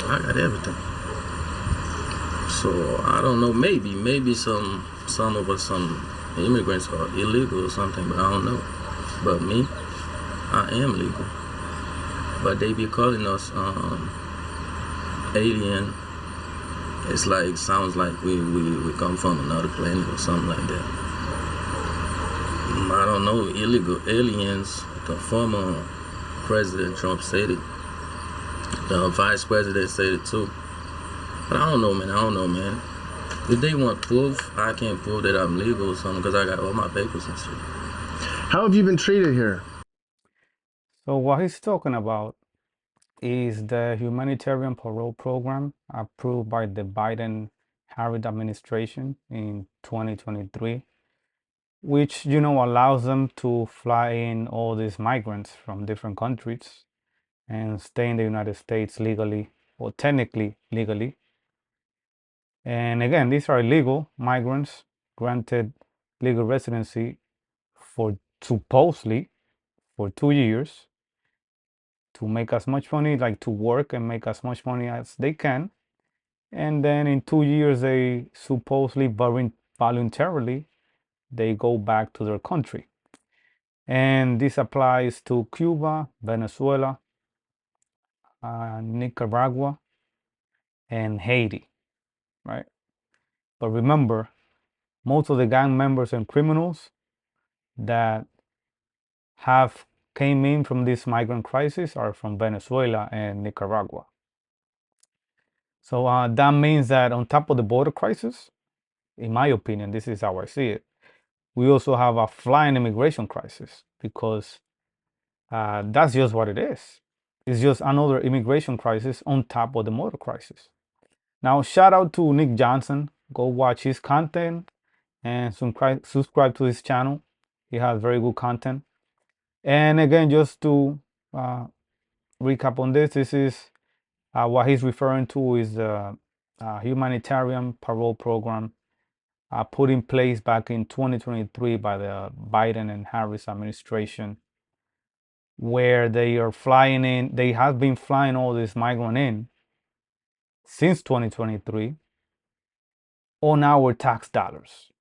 I got everything. So I don't know. Maybe some of us, some immigrants are illegal or something, but I don't know. But me, I am legal. But they be calling us alien. It's like sounds like we come from another planet or something like that. I don't know. Illegal aliens. The former President Trump said it. The vice president said it too. But I don't know, man. I don't know, man. If they want proof, I can't prove that I'm legal or something because I got all my papers and shit. How have you been treated here? So what he's talking about is the humanitarian parole program approved by the Biden-Harris administration in 2023, which, allows them to fly in all these migrants from different countries and stay in the United States legally, or technically legally. And again, these are illegal migrants granted legal residency for supposedly for 2 years to make as much money, like to work and make as much money as they can. And then in 2 years, they supposedly voluntarily they go back to their country. And this applies to Cuba, Venezuela, Nicaragua, and Haiti, right? But remember, most of the gang members and criminals that have came in from this migrant crisis are from Venezuela and Nicaragua. So that means that on top of the border crisis, in my opinion, this is how I see it, we also have a flying immigration crisis because that's just what it is. It's just another immigration crisis on top of the border crisis. Now, shout out to Nick Johnson. Go watch his content and subscribe to his channel. He has very good content. And again, just to uh, recap on this is what he's referring to is the humanitarian parole program put in place back in 2023 by the Biden and Harris administration, where they are flying in, they have been flying all this migrant in since 2023 on our tax dollars.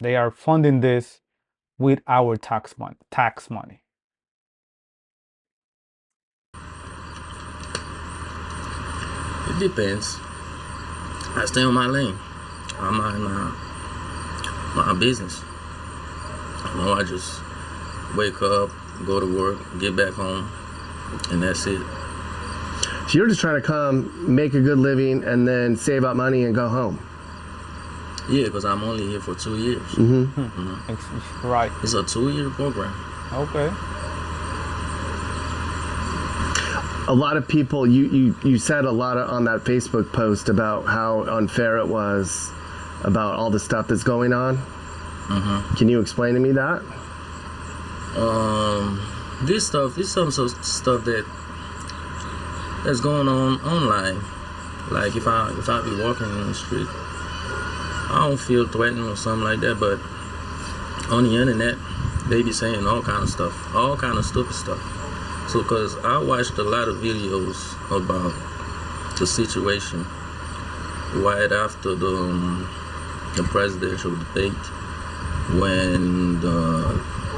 They are funding this with our tax money. It depends. I stay on my lane. I'm my business. I just wake up, go to work, get back home, and that's it. So you're just trying to come, make a good living, and then save up money and go home. Yeah, because I'm only here for 2 years. Right. It's a 2-year program. Okay. A lot of people, you said a lot on that Facebook post about how unfair it was, about all the stuff that's going on. Can you explain to me that? This some stuff that's going on online. Like if I be walking in the street, I don't feel threatened or something like that. But on the internet, they be saying all kind of stuff, all kind of stupid stuff. So, cause I watched a lot of videos about the situation right after the presidential debate, when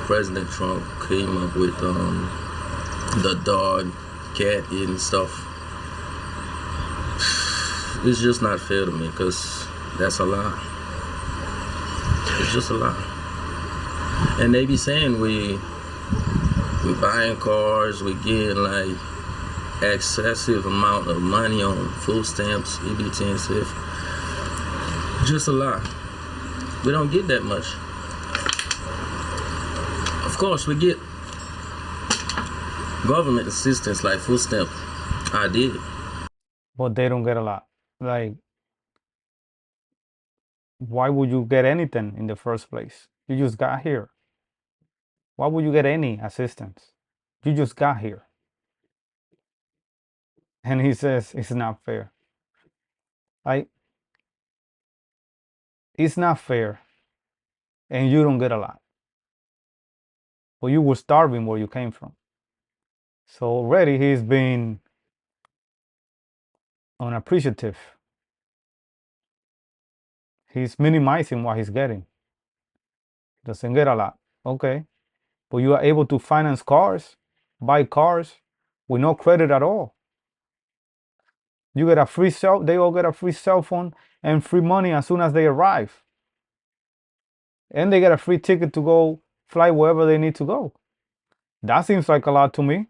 President Trump came up with the dog, cat eating stuff. It's just not fair to me, because that's a lie. It's just a lie. And they be saying we buying cars, we getting like excessive amount of money on food stamps, EBT and stuff. Just a lie. We don't get that much. Of course, we get government assistance like food stamp. I did. But they don't get a lot. Like, why would you get anything in the first place? You just got here. Why would you get any assistance? You just got here. And he says it's not fair. Like, it's not fair. And you don't get a lot. But you were starving where you came from. So already he's been unappreciative. He's minimizing what he's getting. He doesn't get a lot. Okay. But you are able to finance cars, buy cars with no credit at all. You get a free they all get a free cell phone and free money as soon as they arrive. And they get a free ticket to go fly wherever they need to go. That seems like a lot to me.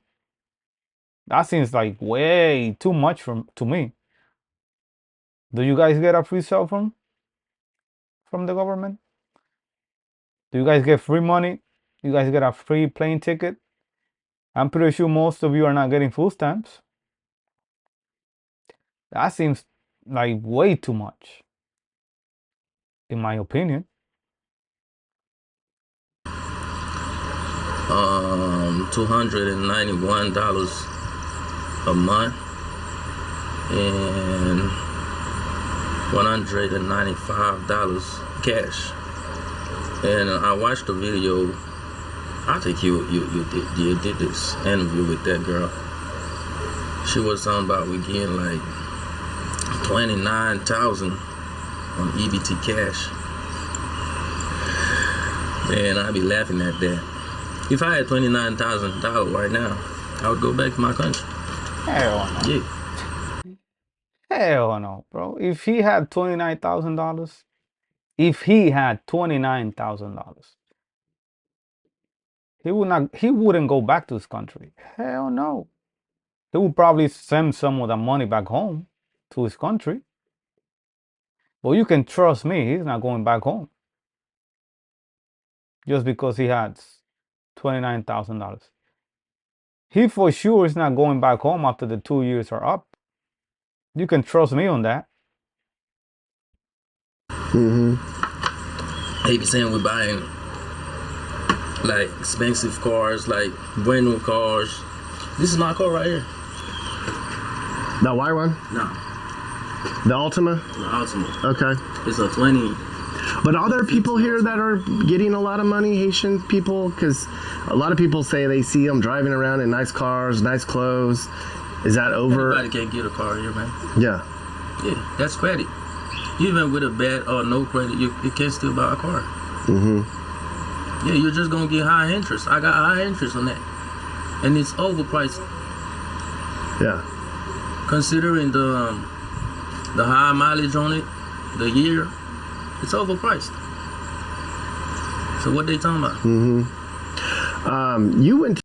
That seems like way too much to me. Do you guys get a free cell phone from the government? Do you guys get free money? You guys get a free plane ticket? I'm pretty sure most of you are not getting food stamps. That seems like way too much, in my opinion. $291 a month and $195 cash. And I watched the video. I think you did this interview with that girl. She was talking about we getting like 29,000 on EBT cash. Man, I'd be laughing at that. If I had $29,000 right now, I would go back to my country. Hell no. Yeah. Hell no, bro. If he had $29,000, he wouldn't go back to his country. Hell no. He would probably send some of the money back home to his country. But you can trust me, he's not going back home. Just because he had $29,000. He for sure is not going back home after the 2 years are up. You can trust me on that. They be saying we're buying like expensive cars, like brand new cars. This is my car right here. The white one? No. The Altima? The Altima. Okay. It's a 20. But are there people here that are getting a lot of money, Haitian people? Because a lot of people say they see them driving around in nice cars, nice clothes. Is that over? Everybody can't get a car here, man. Yeah. Yeah, that's credit. Even with a bad or no credit, you can still buy a car. Yeah, you're just gonna get high interest. I got high interest on that, and it's overpriced. Yeah. Considering the high mileage on it, the year, it's overpriced. So what they talking about? You went.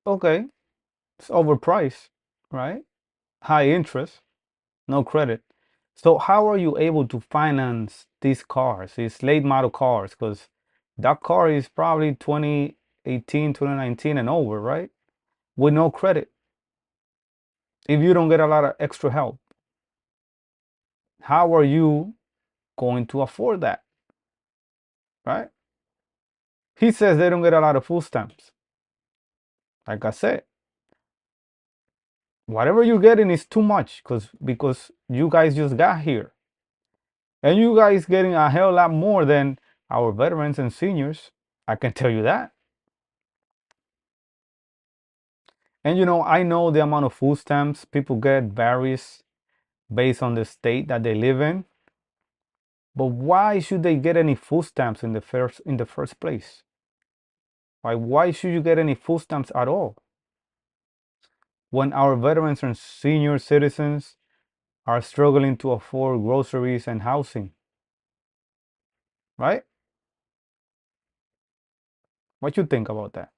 Okay, it's overpriced, right? High interest, no credit. So how are you able to finance these cars, these late model cars? Because that car is probably 2018, 2019 and over, right? With no credit. If you don't get a lot of extra help, how are you going to afford that, right? He says they don't get a lot of food stamps. Like I said, whatever you're getting is too much because you guys just got here. And you guys getting a hell lot more than our veterans and seniors. I can tell you that. And you know, I know the amount of food stamps people get varies based on the state that they live in. But why should they get any food stamps in the first place? Why should you get any food stamps at all? When our veterans and senior citizens are struggling to afford groceries and housing, right? What you think about that?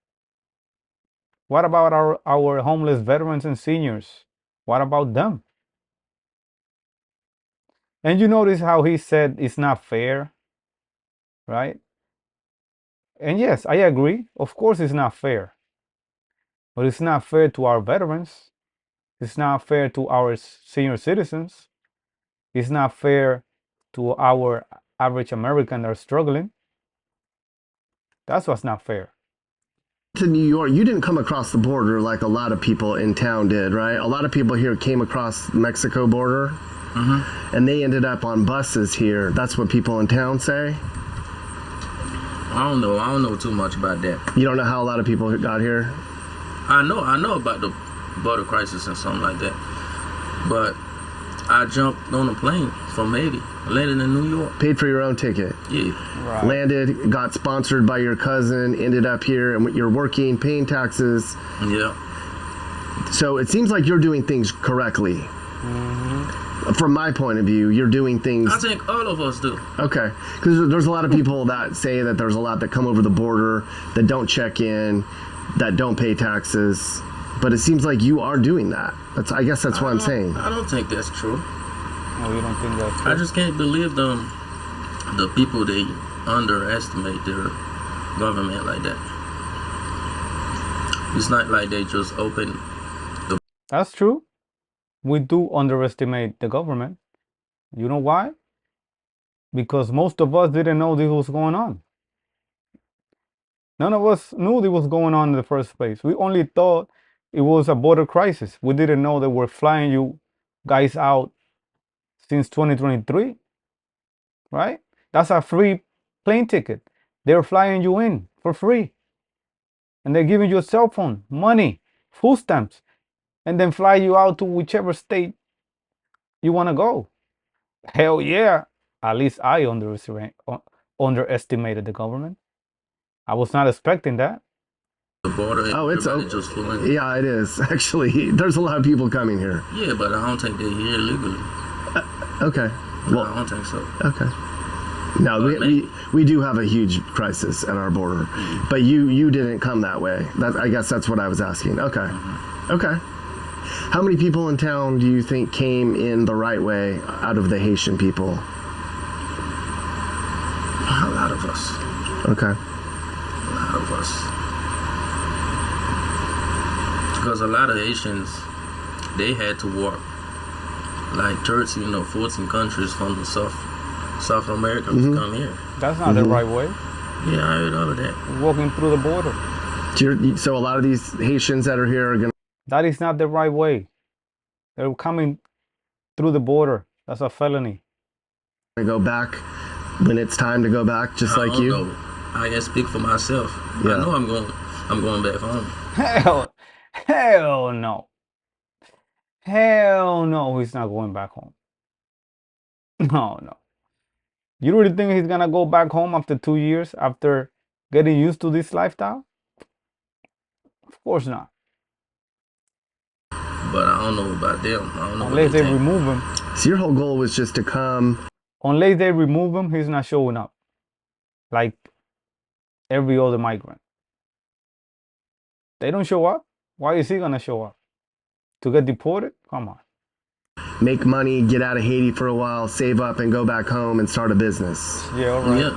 What about our homeless veterans and seniors? What about them? And you notice how he said it's not fair, right? And yes, I agree. Of course, it's not fair. But it's not fair to our veterans. It's not fair to our senior citizens. It's not fair to our average American that are struggling. That's what's not fair. To New York, you didn't come across the border like a lot of people in town did, right? A lot of people here came across the Mexico border, and they ended up on buses here. That's what people in town say. I don't know too much about that. You don't know how a lot of people got here? I know about the border crisis and something like that. But I jumped on a plane from Haiti, landed in New York. Paid for your own ticket. Yeah. Right. Landed, got sponsored by your cousin, ended up here, and you're working, paying taxes. Yeah. So it seems like you're doing things correctly. From my point of view, you're doing things. I think all of us do. Okay, because there's a lot of people that say that there's a lot that come over the border that don't check in, that don't pay taxes, but it seems like you are doing that. I guess that's what I'm saying. I don't think that's true. No, you don't think that's true? I just can't believe them. The people, they underestimate their government like that. It's not like they just open. That's true. We do underestimate the government. You know why? Because most of us didn't know this was going on. None of us knew this was going on in the first place. We only thought it was a border crisis. We didn't know they were flying you guys out since 2023, right? That's a free plane ticket. They're flying you in for free. And they're giving you a cell phone, money, food stamps, and then fly you out to whichever state you want to go. Hell yeah. At least I underestimated the government. I was not expecting that. The border. Oh, it's everybody just flew in. yeah, it is actually. There's a lot of people coming here. Yeah, but I don't think they're here illegally. Okay. No, I don't think so. Okay. No, we do have a huge crisis at our border, but you didn't come that way. I guess that's what I was asking. Okay. Okay. How many people in town do you think came in the right way out of the Haitian people? A lot of us. Okay. A lot of us. Because a lot of Haitians, they had to walk like 13 or 14 countries from the South America to come here. That's not the right way. Yeah, I heard all of that. Walking through the border. So a lot of these Haitians that are here are going That is not the right way. They're coming through the border. That's a felony. to go back when it's time to go back, just I like don't you? know. I can speak for myself. Yeah. I know I'm going back home. Hell no. Hell no, he's not going back home. No. You really think he's gonna go back home after 2 years after getting used to this lifestyle? Of course not. But I don't know about them. I don't know Unless what they think. remove him. So your whole goal was just to come. Unless they remove him, he's not showing up. Like every other migrant. They don't show up. Why is he gonna show up? To get deported? Come on. Make money, get out of Haiti for a while, save up, and go back home and start a business. Yeah, all right. Yeah.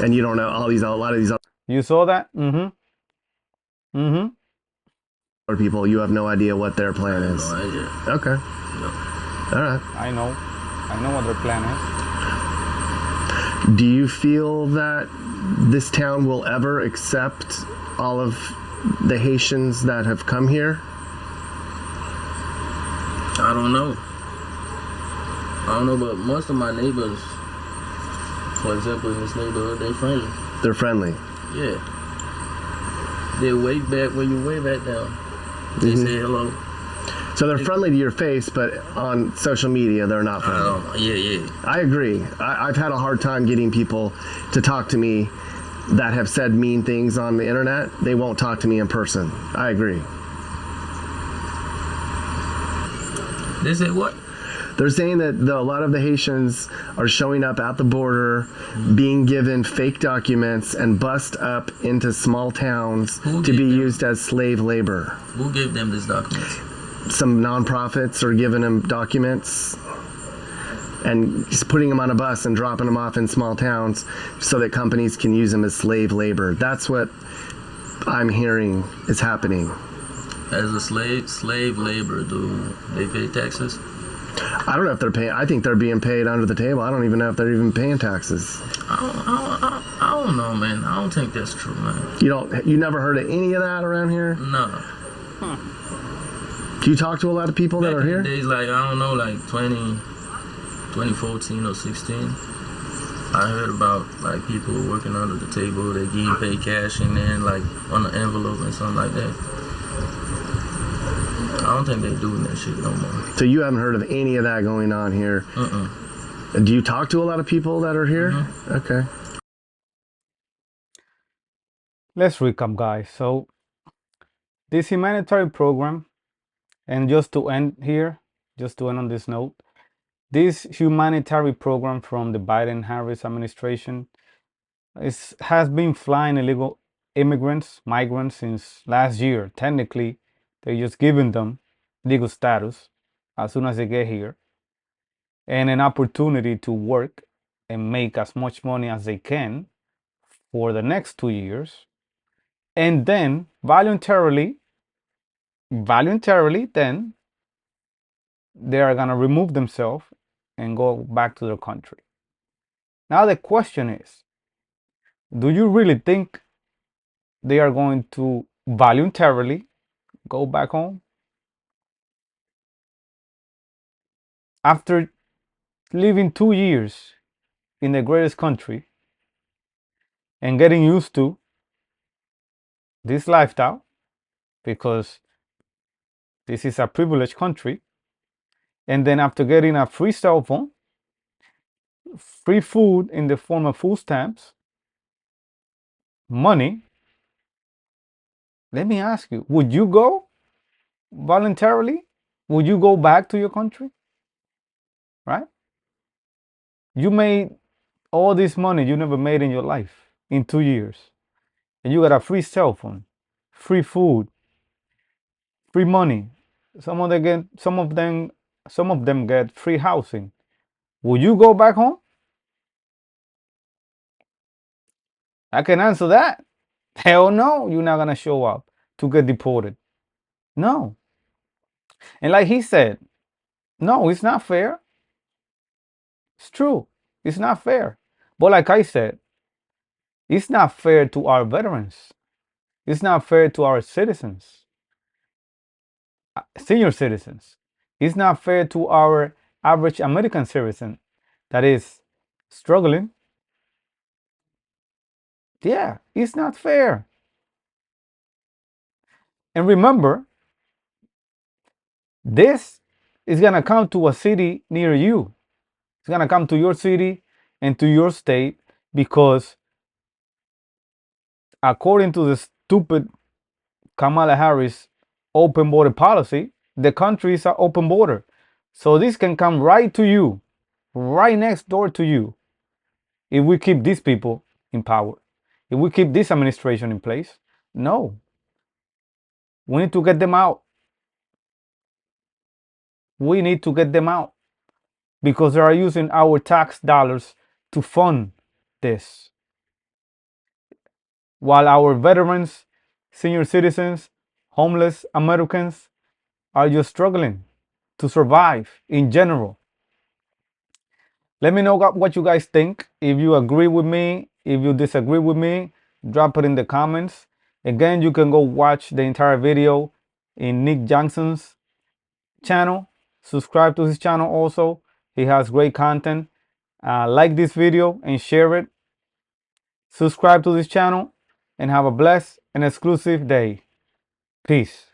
And you don't know a lot of these You saw that? other people. You have no idea what their plan is. No idea. Okay. Yeah. All right. I know what their plan is. Do you feel that this town will ever accept all of the Haitians that have come here? I don't know. But most of my neighbors, for example, in this neighborhood, they're friendly. They're friendly. Yeah. They wave back when you wave at them. They say hello. So they're friendly to your face, but on social media, they're not I friendly. don't know. Yeah. I agree. I've had a hard time getting people to talk to me that have said mean things on the internet. They won't talk to me in person. I agree. They say what? They're saying that a lot of the Haitians are showing up at the border, being given fake documents and bussed up into small towns to be used as slave labor. Who gave them these documents? Some nonprofits are giving them documents and just putting them on a bus and dropping them off in small towns so that companies can use them as slave labor. That's what I'm hearing is happening. As a slave labor, do they pay taxes? I don't know if they're paying. I think they're being paid under the table. I don't even know if they're even paying taxes. I don't know, man. I don't think that's true, man. You never heard of any of that around here? No. Do you talk to a lot of people that are here? Days like, I don't know, like 2014 or 16. I heard about like people working under the table, they getting paid cash and then like on the envelope and something like that. I don't think they doing that shit no more. So you haven't heard of any of that going on here? Do you talk to a lot of people that are here? Okay. Let's recap, guys. So this humanitarian program, and just to end here, just to end on this note, this humanitarian program from the Biden-Harris administration has been flying illegal migrants since last year. Technically, they're just giving them legal status as soon as they get here and an opportunity to work and make as much money as they can for the next 2 years. And then voluntarily, then they are going to remove themselves and go back to their country. Now the question is, do you really think they are going to voluntarily go back home? After living 2 years in the greatest country and getting used to this lifestyle, because this is a privileged country, and then after getting a free cell phone, free food in the form of food stamps, money, let me ask you, would you go voluntarily? Would you go back to your country? Right? You made all this money you never made in your life in 2 years, and you got a free cell phone, free food, free money. Some of them get free housing. Would you go back home? I can answer that. Hell no, you're not gonna show up to get deported. No. And like he said, no, it's not fair. It's true. It's not fair. But like I said, it's not fair to our veterans. It's not fair to our citizens, senior citizens. It's not fair to our average American citizen that is struggling. Yeah, it's not fair. And remember, this is going to come to a city near you. It's going to come to your city and to your state because, according to the stupid Kamala Harris open border policy, the country is an open border. So this can come right to you, right next door to you, if we keep these people in power, if we keep this administration in place. No, we need to get them out. We need to get them out because they are using our tax dollars to fund this. While our veterans, senior citizens, homeless Americans are just struggling to survive in general. Let me know what you guys think. If you agree with me, if you disagree with me, drop it in the comments. Again, you can go watch the entire video in Nick Johnson's channel. Subscribe to his channel also. He has great content. Like this video and share it. Subscribe to this channel and have a blessed and exclusive day. Peace.